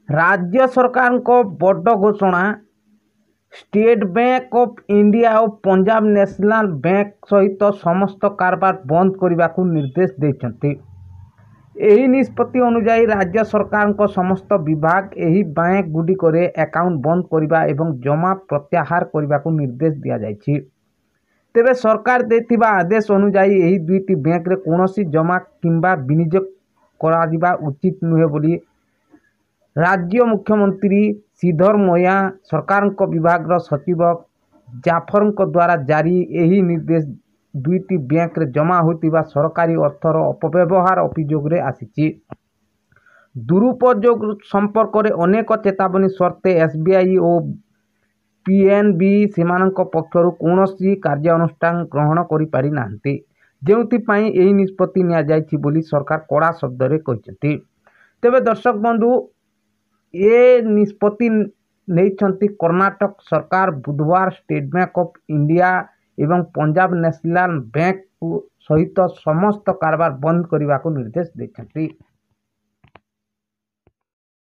राज्य सरकार को बड़ घोषणा। स्टेट बैंक ऑफ इंडिया और पंजाब नेशनल बैंक सहित समस्त कारबार बंद करने को निर्देश देते। यही निष्पत्ति अनुजाई राज्य सरकार को समस्त विभाग यही बैंक गुड़िक अकाउंट बंद करने एवं जमा प्रत्याहार करने को निर्देश दि जाएगी। तेरे सरकार देथिबा आदेश अनुजाई यही दुईटी बैंक रे कौनसी जमा किंबा विनियोग करा उचित नुहे बोली राज्य मुख्यमंत्री सिद्धरमैया सरकार विभाग सचिव जाफर द्वारा जारी यही निर्देश दुईटी बैंक रे जमा होतिबा सरकारी अर्थर अपव्यवहार अभियोग रे आसीछि। दुरुपयोग संपर्क में अनेक चेतावनी सत्वे एसबीआई और पीएनबी सेमानक पक्षरु कौनसी कार्यानुष्ठान ग्रहण करि पारि नाहंती, जेउथिपाई एही निष्पत्ति निया जायछि बोली सरकार कड़ा शब्द रे कहिसेंती। तेबे दर्शक बंधु ये निष्पत्ति नेइछंती कर्नाटक सरकार बुधवार स्टेट बैंक ऑफ इंडिया एवं पंजाब नेशनल बैंक सहित समस्त कारबार बंद करने को निर्देश देछंती।